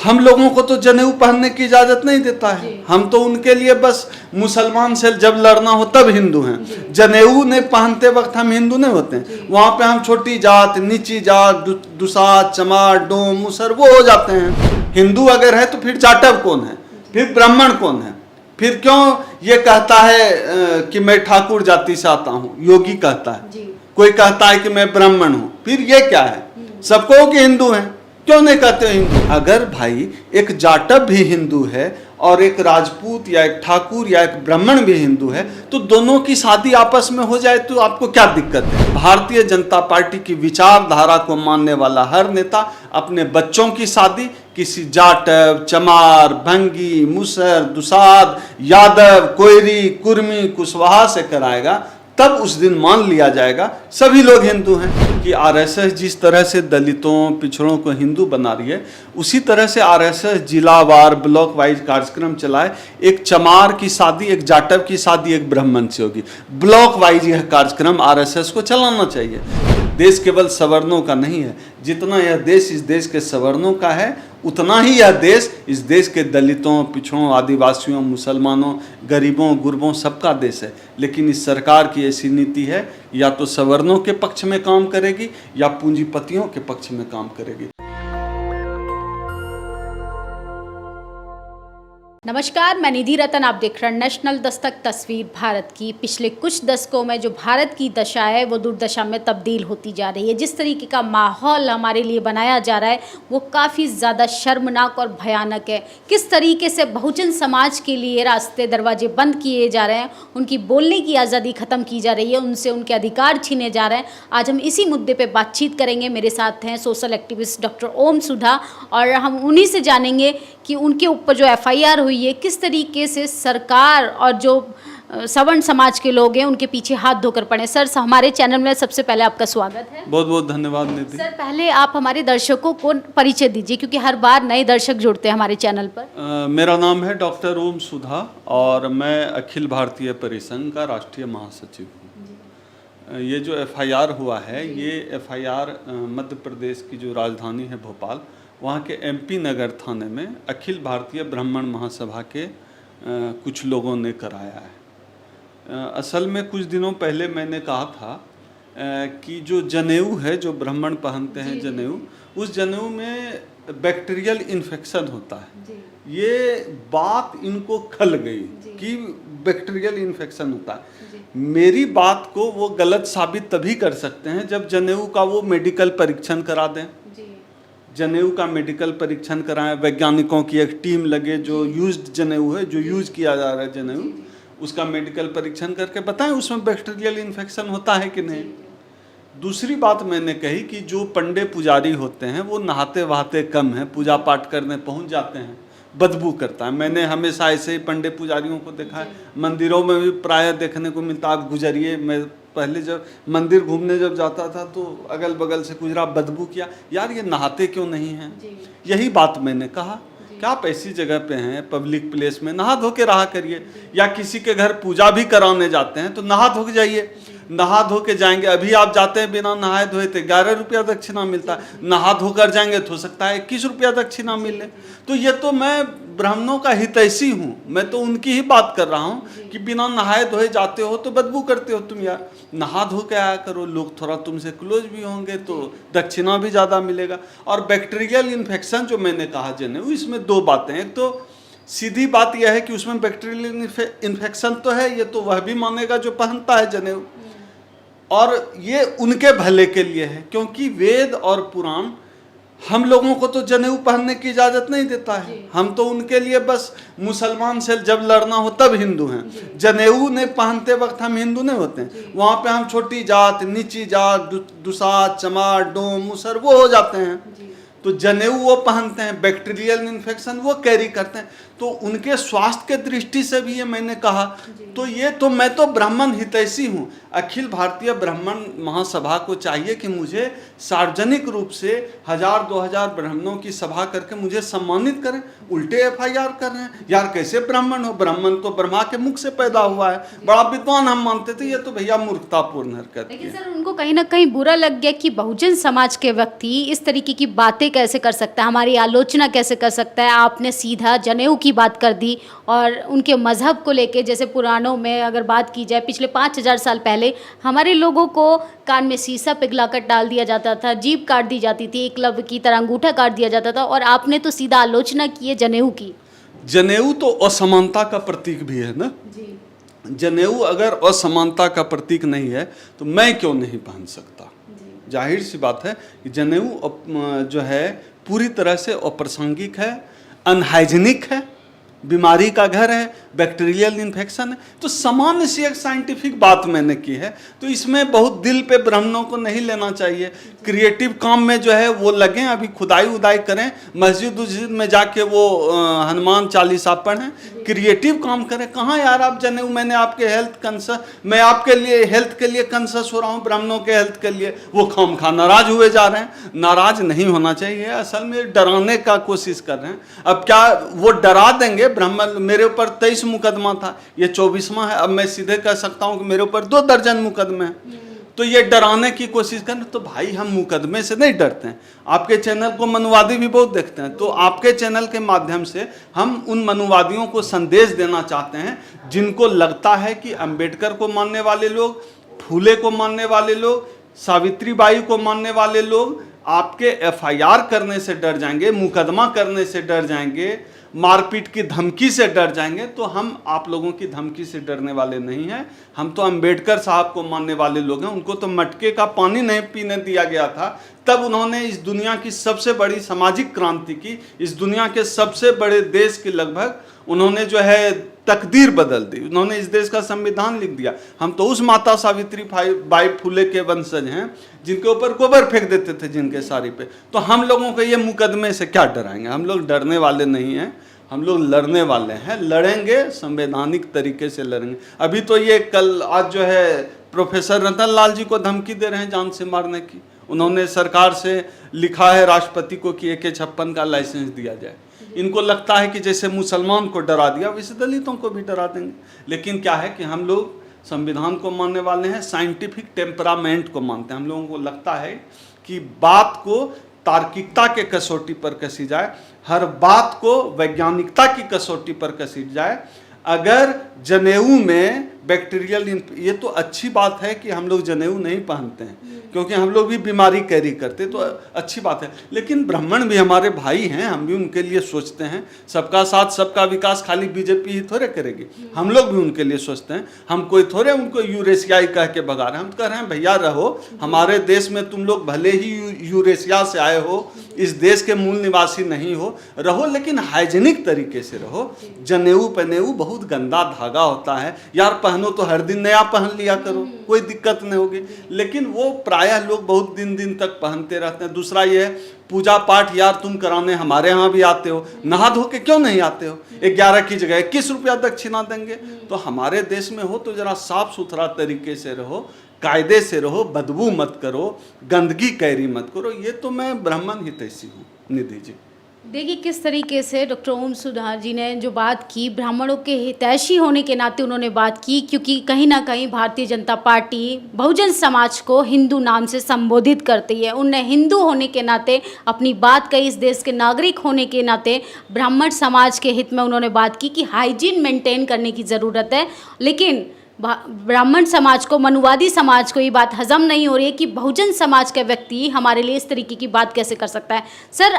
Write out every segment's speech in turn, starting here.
हम लोगों को तो जनेऊ पहनने की इजाजत नहीं देता है। हम तो उनके लिए बस मुसलमान से जब लड़ना हो तब हिंदू हैं। जनेऊ ने पहनते वक्त हम हिंदू नहीं होते हैं। वहां पे हम छोटी जात, नीची जात, दुसात, चमार, डोम, मुसर वो हो जाते हैं। हिंदू अगर है तो फिर जाटव कौन है, फिर ब्राह्मण कौन है, फिर क्यों ये कहता है कि मैं ठाकुर जाति से आता हूँ, योगी कहता है, कोई कहता है कि मैं ब्राह्मण हूँ, फिर ये क्या है? सबको कि हिंदू हैं, क्यों नहीं कहते हिंदू? अगर भाई एक जाटव भी हिंदू है और एक राजपूत या एक ठाकुर या एक ब्राह्मण भी हिंदू है तो दोनों की शादी आपस में हो जाए तो आपको क्या दिक्कत है? भारतीय जनता पार्टी की विचारधारा को मानने वाला हर नेता अपने बच्चों की शादी किसी जाटव, चमार, भंगी, मुसर, दुसाद, यादव, कोयरी, कुर्मी, कुशवाहा से कराएगा, तब उस दिन मान लिया जाएगा सभी लोग हिंदू हैं। कि आरएसएस जिस तरह से दलितों, पिछड़ों को हिंदू बना रही है, उसी तरह से आरएसएस जिलावार, ब्लॉक वाइज कार्यक्रम चलाए। एक चमार की शादी एक जाटव की शादी एक ब्राह्मण से होगी, ब्लॉक वाइज यह कार्यक्रम आरएसएस को चलाना चाहिए। देश केवल सवर्णों का नहीं है, जितना यह देश इस देश के सवर्णों का है उतना ही यह देश इस देश के दलितों, पिछड़ों, आदिवासियों, मुसलमानों, गरीबों, गुरबों सबका देश है। लेकिन इस सरकार की ऐसी नीति है, या तो सवर्णों के पक्ष में काम करेगी या पूंजीपतियों के पक्ष में काम करेगी। नमस्कार, मैं निधि रतन, आप देख रहे हैं नेशनल दस्तक तस्वीर भारत की। पिछले कुछ दशकों में जो भारत की दशा है वो दुर्दशा में तब्दील होती जा रही है। जिस तरीके का माहौल हमारे लिए बनाया जा रहा है वो काफ़ी ज़्यादा शर्मनाक और भयानक है। किस तरीके से बहुजन समाज के लिए रास्ते दरवाजे बंद किए जा रहे हैं, उनकी बोलने की आज़ादी ख़त्म की जा रही है, उनसे उनके अधिकार छीने जा रहे हैं। आज हम इसी मुद्दे पर बातचीत करेंगे। मेरे साथ हैं सोशल एक्टिविस्ट डॉक्टर ओम सुधा, और हम उन्हीं से जानेंगे कि उनके ऊपर जो FIR हुई है किस तरीके से सरकार और जो सवर्ण समाज के लोग हैं उनके पीछे हाथ धोकर पड़े। सर, हमारे चैनल में सबसे पहले आपका स्वागत है। बहुत बहुत धन्यवाद निधि। सर, पहले आप हमारे दर्शकों को परिचय दीजिए, क्योंकि हर बार नए दर्शक जुड़ते हैं हमारे चैनल पर। मेरा नाम है डॉक्टर ओम सुधा और मैं अखिल भारतीय परिसंघ का राष्ट्रीय महासचिव हूँ। ये जो FIR हुआ है, ये FIR मध्य प्रदेश की जो राजधानी है भोपाल, वहाँ के MP नगर थाने में अखिल भारतीय ब्राह्मण महासभा के कुछ लोगों ने कराया है। असल में कुछ दिनों पहले मैंने कहा था कि जो जनेऊ है, जो ब्राह्मण पहनते हैं जनेऊ, उस जनेऊ में बैक्टीरियल इन्फेक्शन होता है। ये बात इनको खल गई कि बैक्टीरियल इन्फेक्शन होता है। मेरी बात को वो गलत साबित तभी कर सकते हैं जब जनेऊ का वो मेडिकल परीक्षण करा दें। जनेऊ का मेडिकल परीक्षण कराएं, वैज्ञानिकों की एक टीम लगे, जो यूज्ड जनेऊ है, जो यूज किया जा रहा है जनेऊ, उसका मेडिकल परीक्षण करके बताएं उसमें बैक्टीरियल इन्फेक्शन होता है कि नहीं। दूसरी बात मैंने कही कि जो पंडे पुजारी होते हैं वो नहाते वहाते कम हैं, पूजा पाठ करने पहुंच जाते हैं, बदबू करता है। मैंने हमेशा ऐसे ही पंडे पुजारियों को देखा है, मंदिरों में भी प्रायः देखने को मिलता। आप गुजरिए, मैं पहले जब मंदिर घूमने जब जाता था तो अगल बगल से गुजरा, बदबू किया, यार ये नहाते क्यों नहीं हैं? यही बात मैंने कहा कि आप ऐसी जगह पे हैं, पब्लिक प्लेस में, नहा धो के रहा करिए। या किसी के घर पूजा भी कराने जाते हैं तो नहा धो के जाइए। नहा धो के जाएंगे, अभी आप जाते हैं बिना नहाए धोए थे, 11 रुपया दक्षिणा मिलता है। नहा धोकर जाएंगे तो हो सकता है 21 रुपया दक्षिणा मिले। तो ये तो मैं ब्राह्मणों का हितैषी हूँ, मैं तो उनकी ही बात कर रहा हूँ कि बिना नहाए धोए जाते हो तो बदबू करते हो तुम। यार नहा धो के आया करो, लोग थोड़ा तुमसे क्लोज भी होंगे तो दक्षिणा भी ज़्यादा मिलेगा। और बैक्टीरियल इन्फेक्शन जो मैंने कहा जनेऊ, इसमें दो बातें। एक तो सीधी बात यह है कि उसमें बैक्टीरियल इन्फेक्शन तो है, ये तो वह भी मानेगा जो पहनता है जनेऊ, और ये उनके भले के लिए है, क्योंकि वेद और पुराण हम लोगों को तो जनेऊ पहनने की इजाजत नहीं देता है। हम तो उनके लिए बस मुसलमान से जब लड़ना हो तब हिंदू हैं। जनेऊ ने पहनते वक्त हम हिंदू नहीं होते हैं। वहाँ पे हम छोटी जात, नीची जात, दुसात, चमार, डोम, मुसर वो हो जाते हैं। तो जनेऊ वो पहनते हैं, बैक्टीरियल इन्फेक्शन वो कैरी करते हैं, तो उनके स्वास्थ्य के दृष्टि से भी ये मैंने कहा। तो ये तो मैं तो ब्राह्मण हितैषी हूँ। अखिल भारतीय ब्राह्मण महासभा को चाहिए कि मुझे सार्वजनिक रूप से 1000-2000 ब्राह्मणों की सभा करके मुझे सम्मानित करें। उल्टे FIR कर रहे हैं। यार कैसे ब्राह्मण हो? ब्राह्मण तो ब्रह्मा के मुख से पैदा हुआ है, बड़ा विद्वान हम मानते थे। ये तो भैया मूर्खतापूर्ण हरकत है। लेकिन सर, उनको कहीं ना कहीं बुरा लग गया कि बहुजन समाज के व्यक्ति इस तरीके की बातें कैसे कर सकता है, हमारी आलोचना कैसे कर सकता है। आपने सीधा जनेऊ की बात कर दी और उनके मज़हब को लेके, जैसे पुराणों में अगर बात की जाए पिछले 5000 साल पहले हमारे लोगों को कान में शीशा पिघलाकर डाल दिया जाता था, जीभ काट दी जाती थी, एकलव्य की तरह अंगूठा काट दिया जाता था, और आपने तो सीधा आलोचना की है जनेऊ की। जनेऊ तो असमानता का प्रतीक भी है ना जी। जनेऊ अगर असमानता का प्रतीक नहीं है तो मैं क्यों नहीं पहन सकता। जाहिर सी बात है कि जनेऊ जो है पूरी तरह से अप्रासंगिक है, अनहाइजीनिक है, बीमारी का घर है, बैक्टीरियल इन्फेक्शन है। तो सामान्य सी एक साइंटिफिक बात मैंने की है, तो इसमें बहुत दिल पे ब्राह्मणों को नहीं लेना चाहिए। क्रिएटिव काम में जो है वो लगें, अभी खुदाई उदाई करें, मस्जिद में जाके वो हनुमान चालीसा पढ़ें, क्रिएटिव काम करें। कहाँ यार आप जनेऊ, मैंने आपके मैं आपके लिए हेल्थ के लिए कंसस हो रहा हूँ, ब्राह्मणों के हेल्थ के लिए वो खामखा नाराज हुए जा रहे हैं। नाराज नहीं होना चाहिए, असल में डराने का कोशिश कर रहे हैं। अब क्या वो डरा देंगे? ब्राह्मण, मेरे ऊपर 23 मुकदमा था, ये 24वां है, अब मैं सीधे कह सकता हूँ कि मेरे ऊपर 2 दर्जन मुकदमे हैं। तो ये डराने की कोशिश करें। तो भाई हम मुकदमे से नहीं डरते हैं। आपके चैनल को मनुवादी भी बहुत देखते हैं, तो आपके चैनल के माध्यम से हम उन मनुवादियों को संदेश देना चाहते हैं जिनको लगता है कि अंबेडकर को मानने वाले लोग, फूले को मानने वाले लोग, सावित्रीबाई को मानने वाले लोग आपके FIR करने से डर जाएंगे, मुकदमा करने से डर जाएंगे, मारपीट की धमकी से डर जाएंगे। तो हम आप लोगों की धमकी से डरने वाले नहीं हैं। हम तो अंबेडकर साहब को मानने वाले लोग हैं। उनको तो मटके का पानी नहीं पीने दिया गया था, तब उन्होंने इस दुनिया की सबसे बड़ी सामाजिक क्रांति की, इस दुनिया के सबसे बड़े देश की लगभग उन्होंने जो है तकदीर बदल दी। उन्होंने इस देश का संविधान लिख दिया। हम तो उस माता सावित्री बाई फुले के वंशज हैं जिनके ऊपर गोबर फेंक देते थे जिनके साड़ी पे। तो हम लोगों को ये मुकदमे से क्या डराएंगे? हम लोग डरने वाले नहीं हैं, हम लोग लड़ने वाले हैं। लड़ेंगे, संवैधानिक तरीके से लड़ेंगे। अभी तो ये आज जो है प्रोफेसर रतन लाल जी को धमकी दे रहे हैं जान से मारने की। उन्होंने सरकार से लिखा है राष्ट्रपति को कि AK-56 का लाइसेंस दिया जाए। इनको लगता है कि जैसे मुसलमान को डरा दिया वैसे दलितों को भी डरा देंगे। लेकिन क्या है कि हम लोग संविधान को मानने वाले हैं, साइंटिफिक टेम्परामेंट को मानते हैं। हम लोगों को लगता है कि बात को तार्किकता के कसौटी पर कसी जाए, हर बात को वैज्ञानिकता की कसौटी पर कसी जाए। अगर जनेऊ में बैक्टीरियल, ये तो अच्छी बात है कि हम लोग जनेऊ नहीं पहनते हैं क्योंकि हम लोग भी बीमारी कैरी करते, तो अच्छी बात है। लेकिन ब्राह्मण भी हमारे भाई हैं, हम भी उनके लिए सोचते हैं। सबका साथ सबका विकास खाली बीजेपी ही थोड़े करेगी, हम लोग भी उनके लिए सोचते हैं। हम कोई थोड़े उनको यूरेशियाई कह के भगा रहे हैं। हम कह रहे हैं भैया रहो हमारे देश में, तुम लोग भले ही यूरेशिया से आए हो, इस देश के मूल निवासी नहीं हो, रहो लेकिन हाइजीनिक तरीके से रहो। जनेऊ पहनेऊ बहुत गंदा धागा होता है यार, पहनो तो हर दिन नया पहन लिया करो, कोई दिक्कत नहीं होगी। लेकिन वो प्रायः लोग बहुत दिन तक पहनते रहते हैं। दूसरा ये है पूजा पाठ, यार तुम कराने हमारे यहाँ भी आते हो, नहा धो के क्यों नहीं आते हो? 11 की जगह 21 रुपया दक्षिणा देंगे। तो हमारे देश में हो तो जरा साफ सुथरा तरीके से रहो, कायदे से रहो, बदबू मत करो, गंदगी कैरी मत करो। ये तो मैं ब्राह्मण हितैषी हूँ। निधि जी देखिए किस तरीके से डॉक्टर ओम सुधा जी ने जो बात की, ब्राह्मणों के हितैषी होने के नाते उन्होंने बात की, क्योंकि कहीं ना कहीं भारतीय जनता पार्टी बहुजन समाज को हिंदू नाम से संबोधित करती है। उनने हिंदू होने के नाते अपनी बात कही, इस देश के नागरिक होने के नाते ब्राह्मण समाज के हित में उन्होंने बात की कि हाइजीन मेंटेन करने की ज़रूरत है। लेकिन ब्राह्मण समाज को, मनुवादी समाज को ये बात हजम नहीं हो रही है कि बहुजन समाज का व्यक्ति हमारे लिए इस तरीके की बात कैसे कर सकता है। सर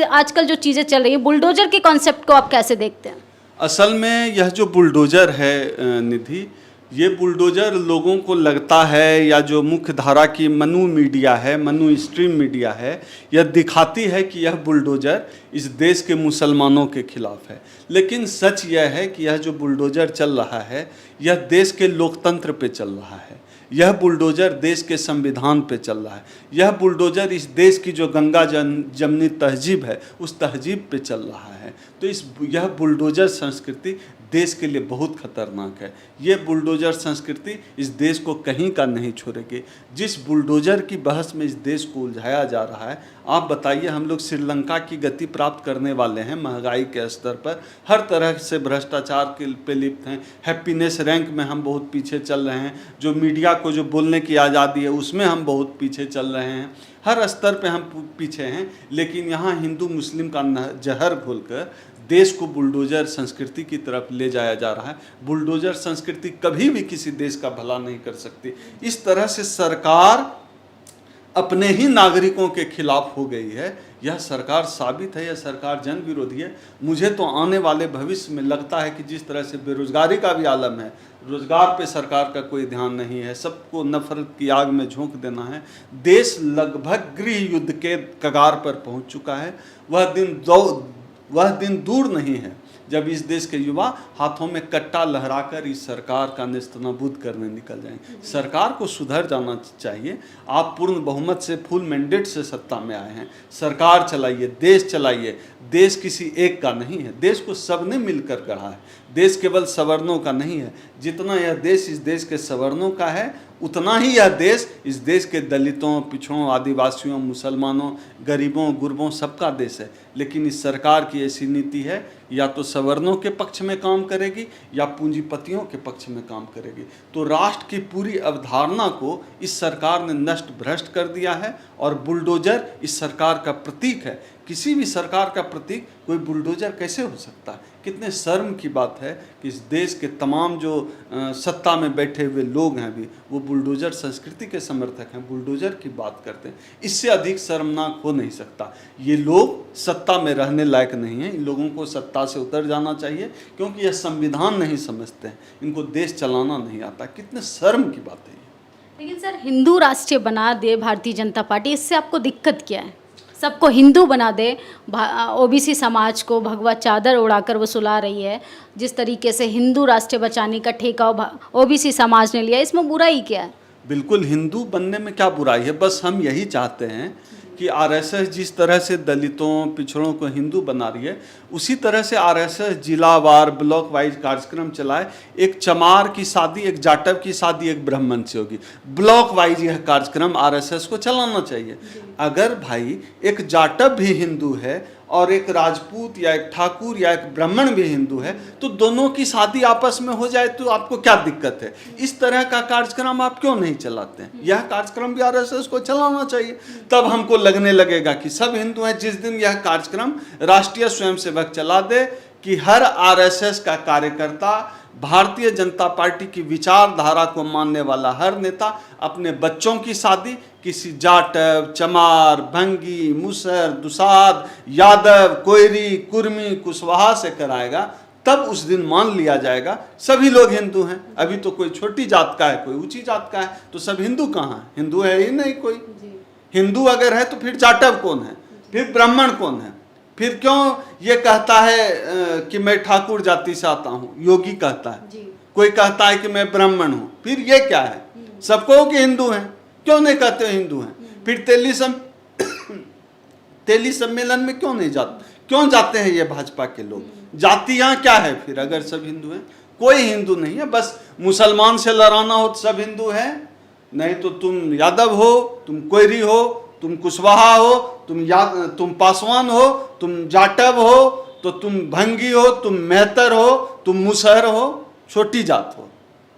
आजकल जो चीज़ें चल रही हैं, बुलडोजर के कॉन्सेप्ट को आप कैसे देखते हैं? असल में यह जो बुलडोजर है निधि, ये बुलडोजर लोगों को लगता है, या जो मुख्य धारा की मनु मीडिया है, मनु स्ट्रीम मीडिया है, यह दिखाती है कि यह बुलडोजर इस देश के मुसलमानों के खिलाफ है। लेकिन सच यह है कि यह जो बुलडोजर चल रहा है यह देश के लोकतंत्र पे चल रहा है। यह बुलडोजर देश के संविधान पे चल रहा है। यह बुलडोजर इस देश की जो गंगा जमनी तहजीब है उस तहजीब पे चल रहा है। तो यह बुलडोजर संस्कृति देश के लिए बहुत खतरनाक है। ये बुलडोजर संस्कृति इस देश को कहीं का नहीं छोड़ेगी। जिस बुलडोजर की बहस में इस देश को उलझाया जा रहा है, आप बताइए, हम लोग श्रीलंका की गति प्राप्त करने वाले हैं महंगाई के स्तर पर, हर तरह से भ्रष्टाचार के पे लिप्त हैं, हैप्पीनेस रैंक में हम बहुत पीछे चल रहे हैं। जो मीडिया को जो बोलने की आज़ादी है उसमें हम बहुत पीछे चल रहे हैं, हर स्तर पे हम पीछे हैं। लेकिन यहाँ हिंदू मुस्लिम का जहर घोलकर देश को बुलडोजर संस्कृति की तरफ ले जाया जा रहा है। बुलडोजर संस्कृति कभी भी किसी देश का भला नहीं कर सकती। इस तरह से सरकार अपने ही नागरिकों के खिलाफ हो गई है। यह सरकार साबित है, यह सरकार जन विरोधी है। मुझे तो आने वाले भविष्य में लगता है कि जिस तरह से बेरोजगारी का भी आलम है, रोजगार पे सरकार का कोई ध्यान नहीं है, सबको नफरत की आग में झोंक देना है। देश लगभग गृह युद्ध के कगार पर पहुंच चुका है। वह दिन दूर नहीं है जब इस देश के युवा हाथों में कट्टा लहराकर इस सरकार का नेस्तनाबूद करने निकल जाएंगे। सरकार को सुधर जाना चाहिए। आप पूर्ण बहुमत से, फुल मैंडेट से सत्ता में आए हैं। सरकार चलाइए, देश चलाइए। देश किसी एक का नहीं है, देश को सबने मिलकर गढ़ा है। देश केवल सवर्णों का नहीं है। जितना यह देश इस देश के सवर्णों का है, उतना ही यह देश इस देश के दलितों, पिछड़ों, आदिवासियों, मुसलमानों, गरीबों, गुरबों सबका देश है। लेकिन इस सरकार की ऐसी नीति है, या तो सवर्णों के पक्ष में काम करेगी या पूंजीपतियों के पक्ष में काम करेगी। तो राष्ट्र की पूरी अवधारणा को इस सरकार ने नष्ट भ्रष्ट कर दिया है और बुलडोजर इस सरकार का प्रतीक है। किसी भी सरकार का प्रतीक कोई बुलडोजर कैसे हो सकता है? कितने शर्म की बात है कि इस देश के तमाम जो सत्ता में बैठे हुए लोग हैं भी, वो बुलडोजर संस्कृति के समर्थक हैं, बुलडोजर की बात करते हैं। इससे अधिक शर्मनाक हो नहीं सकता। ये लोग सत्ता में रहने लायक नहीं हैं। इन लोगों को सत्ता से उतर जाना चाहिए, क्योंकि यह संविधान नहीं समझते हैं, इनको देश चलाना नहीं आता। कितने शर्म की बात है। लेकिन सर, हिंदू राष्ट्रीय बना दे भारतीय जनता पार्टी, इससे आपको दिक्कत क्या है? सबको हिंदू बना दे, ओबीसी समाज को भगवा चादर उड़ाकर वो सुला रही है। जिस तरीके से हिंदू राष्ट्र बचाने का ठेका ओबीसी समाज ने लिया, इसमें बुराई क्या है? बिल्कुल, हिंदू बनने में क्या बुराई है। बस हम यही चाहते हैं कि आरएसएस जिस तरह से दलितों, पिछड़ों को हिंदू बना रही है, उसी तरह से आरएसएस जिलावार, ब्लॉक वाइज कार्यक्रम चलाए। एक चमार की शादी, एक जाटव की शादी एक ब्राह्मण से होगी। ब्लॉक वाइज यह कार्यक्रम आरएसएस को चलाना चाहिए। अगर भाई एक जाटव भी हिंदू है और एक राजपूत या एक ठाकुर या एक ब्राह्मण भी हिंदू है, तो दोनों की शादी आपस में हो जाए तो आपको क्या दिक्कत है? इस तरह का कार्यक्रम आप क्यों नहीं चलाते हैं? यह कार्यक्रम भी आरएसएस को चलाना चाहिए। तब हमको लगने लगेगा कि सब हिंदू हैं। जिस दिन यह कार्यक्रम राष्ट्रीय स्वयंसेवक चला दे कि हर आरएसएस का कार्यकर्ता, भारतीय जनता पार्टी की विचारधारा को मानने वाला हर नेता अपने बच्चों की शादी किसी जाटव, चमार, भंगी, मुसर, दुसाद, यादव, कोयरी, कुर्मी, कुशवाहा से कराएगा, तब उस दिन मान लिया जाएगा सभी लोग हिंदू हैं। अभी तो कोई छोटी जात का है, कोई ऊंची जात का है, तो सब हिंदू कहाँ है? हिंदू है ही नहीं कोई। हिंदू अगर है तो फिर जाटव कौन है? फिर ब्राह्मण कौन है? फिर क्यों ये कहता है कि मैं ठाकुर जाति से आता हूँ, योगी कहता है, कोई कहता है कि मैं ब्राह्मण हूँ, फिर ये क्या है? सबको कि हिंदू हैं, क्यों नहीं कहते हिंदू हैं? फिर तेली सम्मेलन में क्यों नहीं जाते? क्यों जाते हैं ये भाजपा के लोग? जातियाँ क्या है फिर अगर सब हिंदू हैं? कोई हिंदू नहीं है। बस मुसलमान से लड़ाना हो तो सब हिंदू है, नहीं तो तुम यादव हो, तुम कोयरी हो, तुम कुशवाहा हो, तुम पासवान हो, तुम जाटव हो, तो तुम भंगी हो, तुम मेहतर हो, तुम मुसहर हो, छोटी जात हो।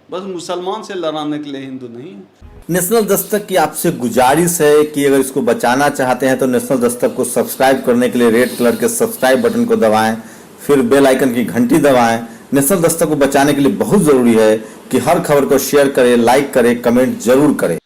बस मुसलमान से लड़ाने के लिए हिंदू नहीं है। नेशनल दस्तक की आपसे गुजारिश है कि अगर इसको बचाना चाहते हैं तो नेशनल दस्तक को सब्सक्राइब करने के लिए रेड कलर के सब्सक्राइब बटन को दबाएं, फिर बेल आइकन की घंटी दबाएं। नेशनल दस्तक को बचाने के लिए बहुत जरूरी है कि हर खबर को शेयर करें, लाइक करें, कमेंट जरूर करें।